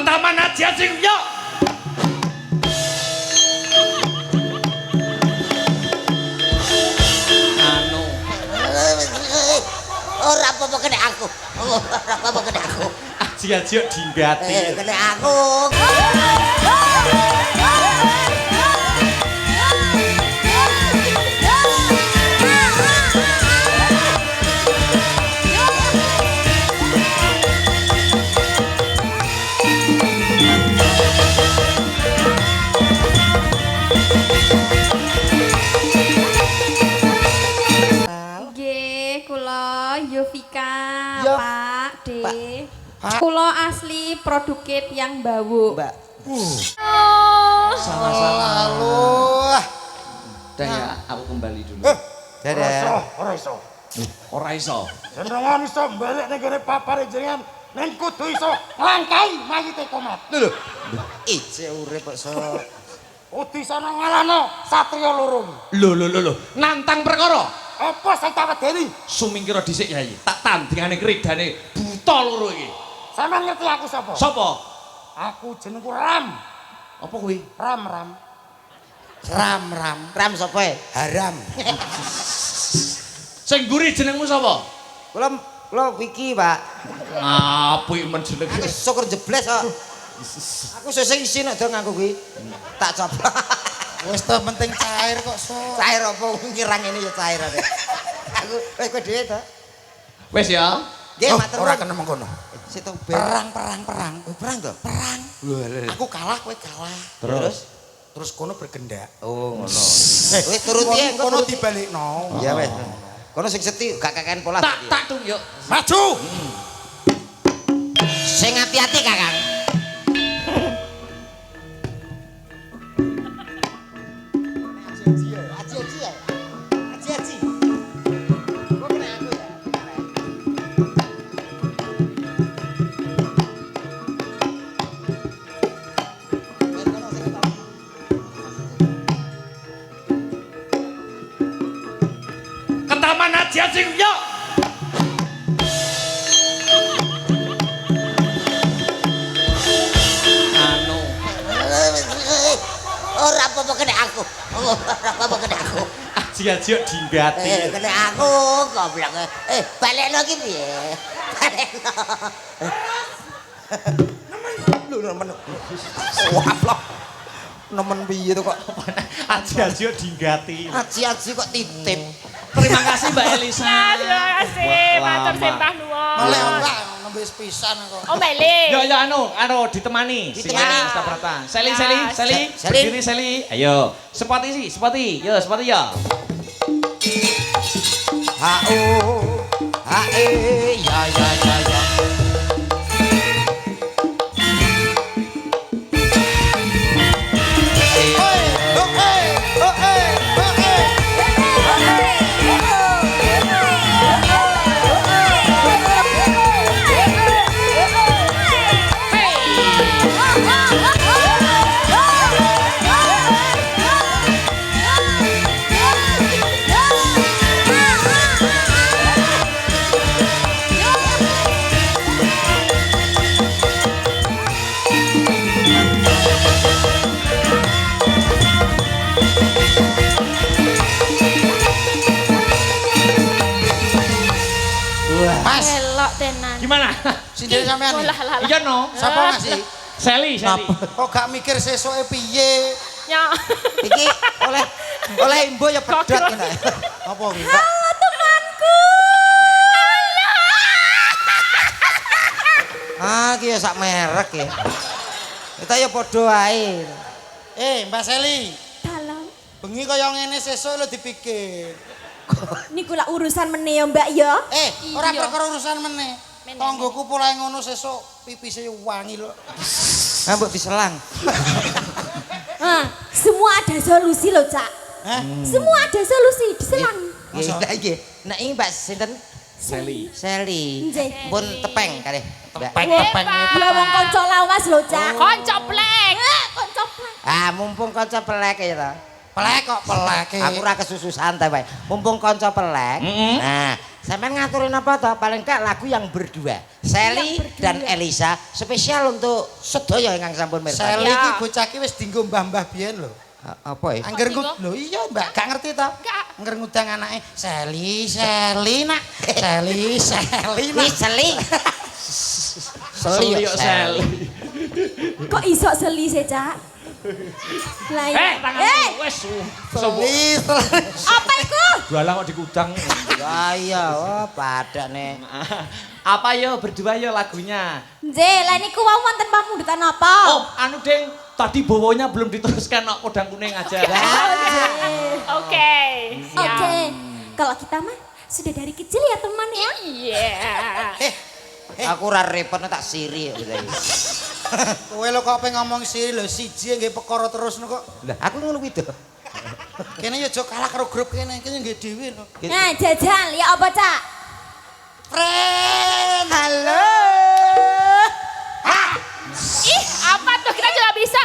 Kentaman aja sing yo. Anu. Ora apa-apa kena aku. Ora apa-apa kena aku. Aji-aji dinggati. Kena aku. Yovika, Yov. Pak, D. Pak. Kulo asli produk kit yang bawu. Mbak. Sama-sama. Halo. Dah ya, aku kembali dulu. Dadah. Ora iso. Ora iso. Jenengan iso balik ning kene papare jenengan ning kudu iso nglangkai mayite komat. Lho. Ice urip kok so. Udi sana ngalano satriya loro. Lho. Nantang perkara. Apa sing tak wedeni? Sumingkira dhisik Yai. Tak tandingane kridane buta loro iki. Sampeyan ngerti aku sapa? Sapa? Aku jenengku Ram. Apa kuwi? Ram. Ram sapa e? Haram. Sing mburi jenengmu sapa? Kula Wiki, Pak. Apik men jeneng. Aku syukur jebles kok. Aku sesuk isin nek do nganggo kuwi. Tak coba. Wis to penting cair kok so. Cair apa ngirang ini ya cair ade. Aku kowe dhewe to. Wis ya. Nggih, matur Ora nuwun. kena mengkono. Situ Perang. Oh, perang to? Perang. Aku kalah, kowe kalah. Terus kono bergendak. Oh, ngono. Wis turun piye? Kono dibalikno. Iya wis. Kono sing seti gak kakek pola. Tak tung yuk. Maju. Sing hati-hati, Kakang. Aji. Kok kena aku ya? Kentaman aja sing yo. Anu. Ora apa-apa kena aku. Ora apa-apa kena aku. Aji-aji dinggati. Kena aku goblok. Balekno ki piye? Balekno. Nemen. Waplok. Nemen piye to kok? Aji-aji dinggati. Aji kok titip. Terima kasih Mbak Elisa. Terima kasih, matur sembah nuwun. Oleh ora nembe pisan kok. Oh, Meli. Yo anu ditemani. Ditemani. Sing Prata. Seli. Seli. Berdiri Seli. Ayo. Sepati. Yo, sepati ya. Ya. Elok tenan. Gimana? Sindire sampean. Oh, lah. Iya no. Sapa ngasih? Seli. Kok gak mikir sesuke piye? Ya. Iki oleh imbo ya pedot ngene. Apa kuwi? Halo temanku. Ki ya sak merek ya. Kita ya padha wae. Mbak Seli. Dalam. Bengi kaya ngene sesuk lho dipikir. Niku lak urusan meneh ya, Mbak ya. Ora Iya. perkara urusan meneh. Tanggoku polahe ngono sesuk pipise wangi lho. Ngambek diselang. Semua ada solusi loh, Cak. Hah? Semua ada solusi, diselang. Nggih. Nah, ini Mbak sinten? Seli. Seli. Nggih. Pun tepeng kali. Mbak. Tepeng. Lah wong kanca lawas lho, Cak. Kanca plek. Kanca plek. Mumpung kanca pelek ya ta. Pelek kok pelek. Aku ora kesusu santai wae. Mumpung kanca pelek. Mm-mm. Nah, Sampeyan ngaturin apa toh? Paling enggak lagu yang berdua. Sally dan Elisa spesial untuk sedaya ingkang sampun mirsani. Sally iki bocah iki wis dienggo mbah-mbah biyen lho. Apa ya? Angger lho iya Mbak, gak ngerti toh? Angger ngundang anake Sally nak. Sally nak. Sally. Seli yo seli. Kok iso seli sih, Cak? Lah Tanganmu wis. Sally. apa iku? Jualan kok dikudang. Wah iya, oh padak nih. Apa yo berdua yo lagunya? Nggih, lah niku wau wonten pamundutan apa? Oh, anu Ding, tadi bawonya belum diteruskan kok podang kuning aja. Oke. Oke. Kalau kita mah sudah dari kecil ya teman ya. Iya. Aku ora repot tak siri gitu. Kowe lho kok pengen ngomong siri lho siji nggih perkara terus kok. Lah aku ngono kuwi to. Kene yo aja kalah karo grup kene nggih dhewe lho. Nah, jajal ya apa, Cak? Friend, halo. Ih, apa tuh kita juga bisa.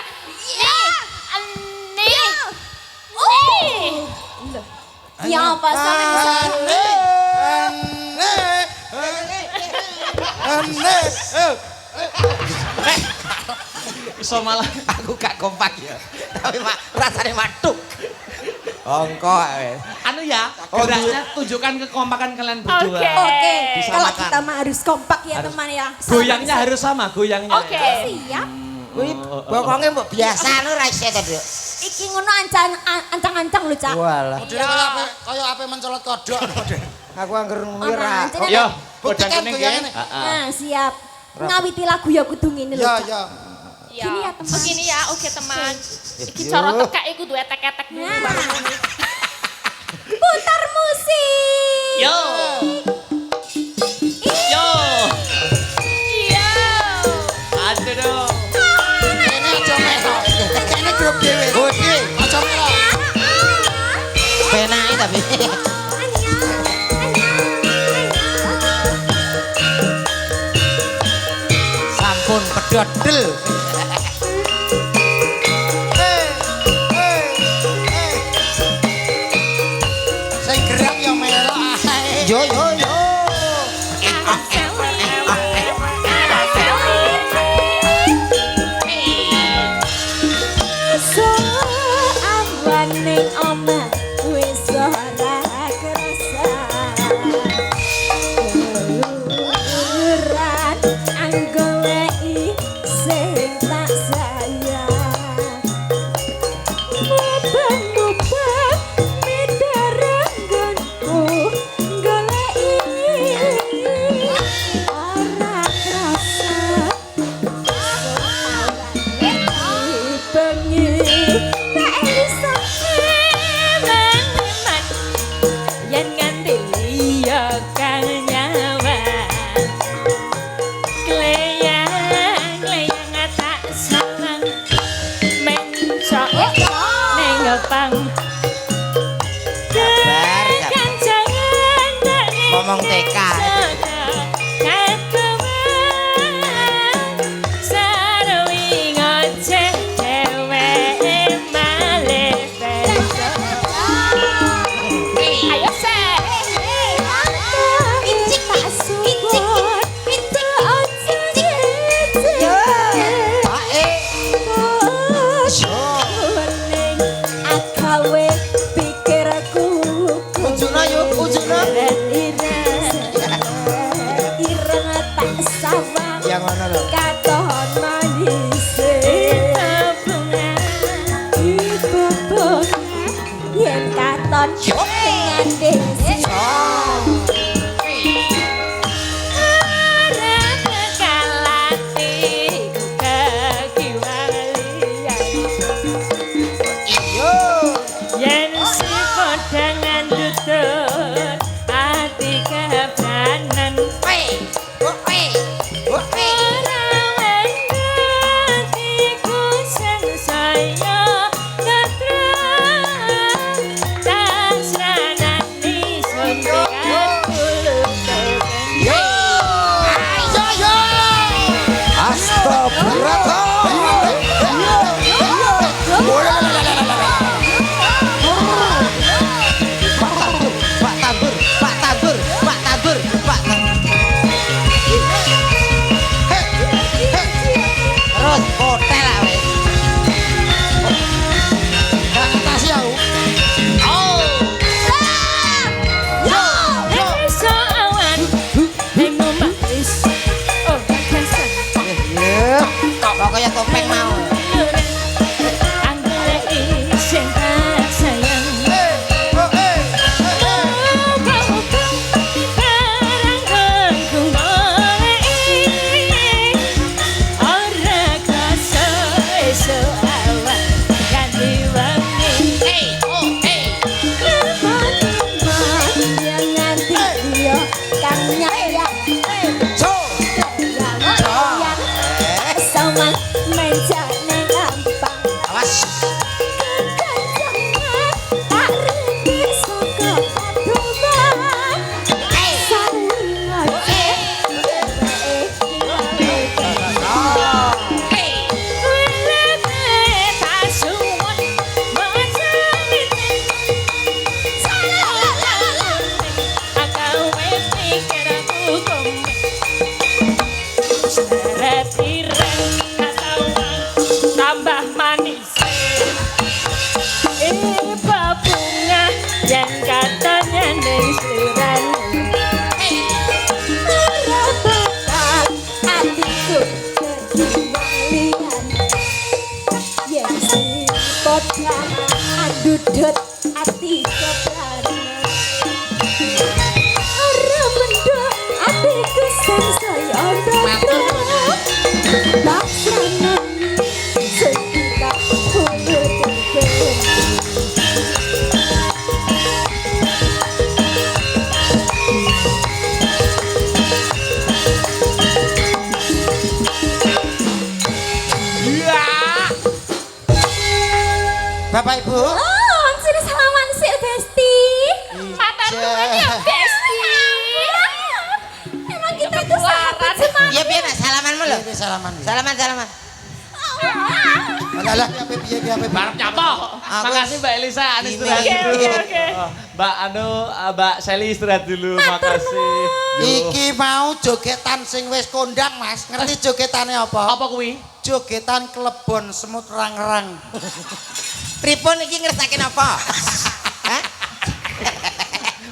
Nih. Ya apa sampe Iso malah Aku gak kompak ya. Tapi rasanya matuk. Ongko anu ya, geraknya tunjukkan kekompakan kalian berdua. Oke. Oke, Disamakan. kalau kita mah harus kompak ya teman ya. Goyangnya harus sama, goyangnya. Oke. Siap. Kuwi pokoknya mbok biasa anu ra iso to, Duk. Iki ngono ancang-ancang lho, Cak. Walah. Modele kaya ape mencolot kodok. Aku angger ngono Ono ra. ancene. Yo, Buktikan podang kuning goyangannya. nggih. Nah, siap. Ngawiti lagu ya kudu ngene lho, Ya Cak. ya. Ya. Gini ya, teman. Begini ya, oke teman. Iki Yuk. cara tekek iku duwe etek-etek dulu Nah. baru ngene. Putar musik. Yo. Yo. Iya. Aduh dong. Kene aja melok. Kene grup dhewe. Hodi, aja melok. Penake tapi. Sampun pedodel. Sing gerak ya melok ae. Yo yo yo. So awan ning omah wis ora kerasa. Keluran anggoleki sing kaya topeng mau. Awas. Tambah manis bunga yang katanya dari suran Merebutkan hatiku kembalian. Yang si potnya adudut hati keberanian. Orang menduk hatiku sang saya dodok. Laksana setika kulit kebun. Bapak Ibu. Oh, sini salaman sih, Besti. mata nuwun ya Besti Emang kita itu sahabat semua. Iya piye nak salamanmu lho. Ini salaman. Salaman salaman. Alah piye piye piye. Barep nyapa. Makasih Mbak Elisa, Anu istirahat dulu. Oke. Mbak Mbak Sally istirahat dulu, makasih. Yo. Iki mau jogetan sing wis kondang Mas. Ngerti jogetane apa? Apa kuwi? Jogetan klebon semut rang-rang. Pripun iki ngersake napa? Hah?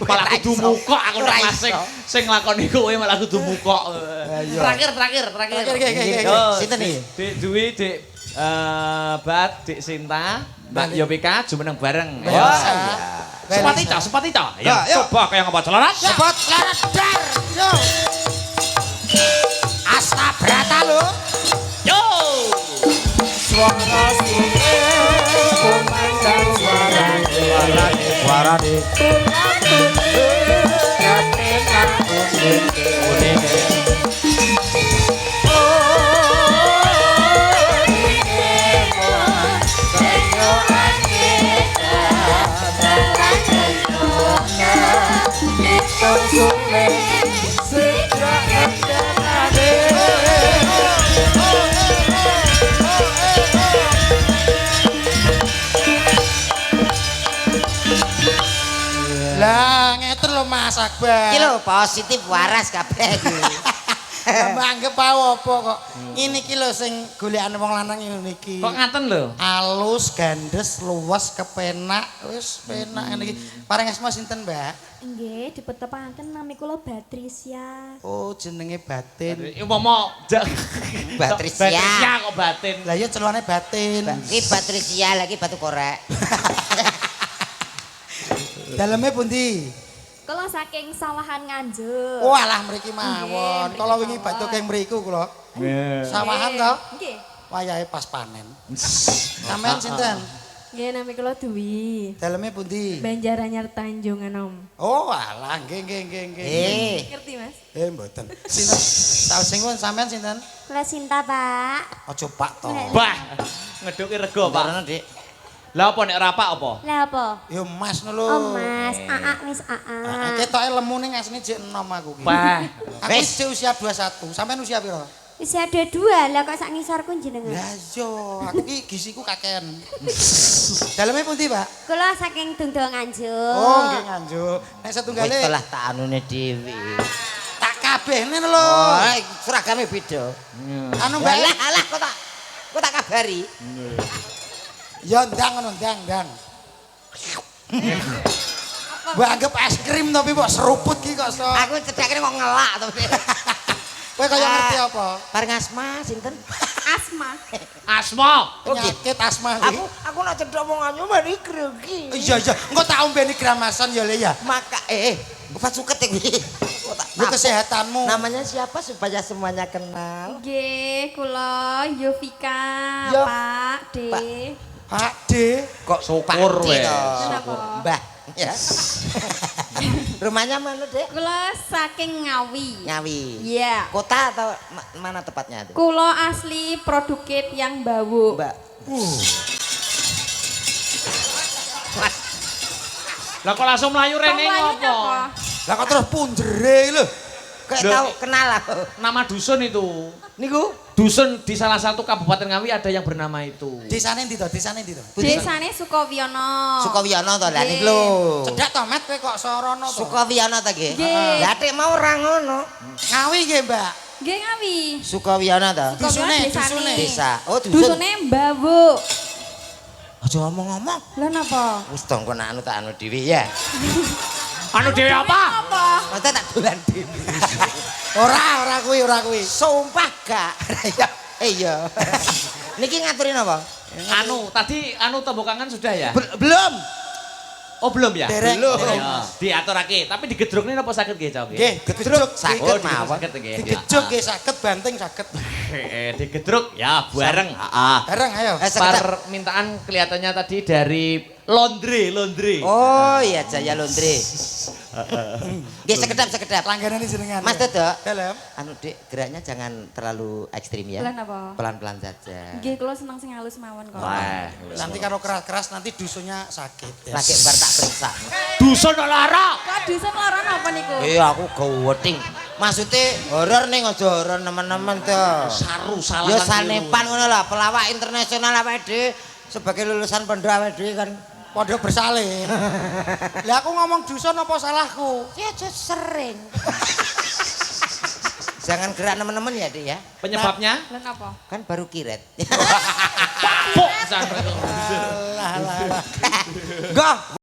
Malah kudu muka aku Ora nek iso. sing nglakoni kowe malah kudu muka. Terakhir. Terakhir, oke. Oh, Sinten iki? Dik Dwi, Dik Bat, Dik Sinta, Mbak Yopika jumeneng bareng. Mbak Ayo. Elisa. Sepatita. Ya, coba kayak ngapa celarat? Sebot larat dar. Yo. Asta Brata lho. Yo. Lah ngeten lho Mas Akbar. Iki lho positif waras kabeh iki. Mbak anggap apa kok. Ini iki lho sing golekane wong lanang ngene iki. Kok ngaten lho? Alus, gandes, luwes, kepenak, wis penak ngene iki. Paring asma sinten, Mbak? Nggih, dipetepaken nami kula Batrisya. Oh, jenenge batin. Umpama Batrisya. Batrisya kok batin. Lah iya celane batin. Iki Batrisya lagi batu korek. Daleme pundi? Kula saking sawahan Nganjuk. Walah mriki mawon. Kala wingi batu keng mriku kula. Sawahan to? Nggih. Wayahe pas panen. Sampeyan sinten? Nggih, nami kula Dwi. Daleme pundi? Banjaranyar Tanjung Enom. Oh, alah nggih. Ngerti, Mas? Mboten. Sinten? Tahu sing sampeyan sinten? Kula Sinta, Pak. Aja Pak to. Bah, ngeduki rego, Pak. Barono, Dik. Lah apa nek rapak apa? Lah apa? Yo Mas lho. Oh, Mas, AA wis AA. Ketoke lemu ning asline jek enom aku ki. Bah. Aku wis usia 21. Sampeyan usia piro? Usia 22, lah kok sak ngisarku jenengan. Lah yo, aku ki gisiku kakean. Daleme pundi, Pak? Kula saking Dungdo Nganjuk. Oh, nggih Nganjuk. Nek Wis setunggale telah tak anune dhewe. tak kabehne lho. Oh, seragame beda. Anu Mbak. Alah kok tak kabari. Ya ndang ngono, ndang. Mbak anggap es krim tapi kok seruput ki kok so. Aku cedakne kok ngelak to. Kowe kaya ngerti apa? Bareng asma sinten? Asma. Asma. Penyakit asma iki. Aku nak cedhak omongannya mari grogi. Iya iya, engko tak ombeni gramasan ya Le ya. Maka bukan suket ya gue. Lu kesehatanmu. Namanya siapa supaya semuanya kenal? Nggih, kula Yovika, Yo- Pak D. Pak D. Kok Syukur Pak D wes. toh? Kenapa? Mbah. Ya. Rumahnya mana, Dek? Kula saking Ngawi. Ngawi. Iya. Kota atau mana tepatnya itu? Kula asli Produket yang Bawu. Mbak. Lah kok langsung melayu rene ngopo? Lah kok terus punjere lho. Kayak Loh. tahu kenal aku. Nama dusun itu. Niku Dusun di salah satu kabupaten Ngawi ada yang bernama itu. Desane ndi to? Desane ndi to? Desane Sukowiono. Sukawiyono to lah Nggih. niku lho. Cedak to Met kowe kok sorono to. Sukawiyono to nggih. Nggih. Lah Dek mau ora ngono. Ngawi nggih, Mbak. Nggih Ngawi. Sukawiyono to. Dusune, Sukowiono dusune. Desa. Oh, dusun. Dusune Bawu. Aja ngomong-ngomong. Lah napa? Wis dong kono anu tak anu dhewe ya. Anu dhewe apa? Apa? Masa tak dolan dhewe. Ora kuwi. Sumpah gak. Iya. Niki ngaturin apa? Anu, tadi anu tembok kangen sudah ya? Belum. Oh belum ya? Dereng. Belum. Ya, diaturake, tapi digedruk ini apa sakit nggih, Cok? Nggih, gedruk. Sakit Oh, mawon. sakit nggih. Digejuk nggih saged banting saged. Digedruk ya bareng. Heeh. Bareng ayo. Sekedap. Permintaan kelihatannya tadi dari laundry. Oh iya Jaya Laundry. Nggih sekedap. Langganan jenengan. Mas Dodo. Dalam. Anu Dik, geraknya jangan terlalu ekstrim ya. Lah napa? Pelan-pelan saja. Nggih kula seneng sing halus mawon kok. Wah, Nanti karo keras-keras nanti dusunnya sakit. ya. Lagi bar tak periksa. dusun lara. Kok dusun lara napa niku? Iya aku gaweding. Maksudnya horor nih aja horor teman-teman tuh. Saru salah. Ya sanepan ngono lah, pelawak internasional awake dhewe sebagai lulusan pondok awake dhewe kan. Podo bersalin. Lah aku ngomong dusun apa salahku? Ya sering. Jangan gerak teman-teman ya, Dik ya. Penyebabnya? Lah napa? Kan baru kiret. Pok, sampai Lah lah lah. Gah.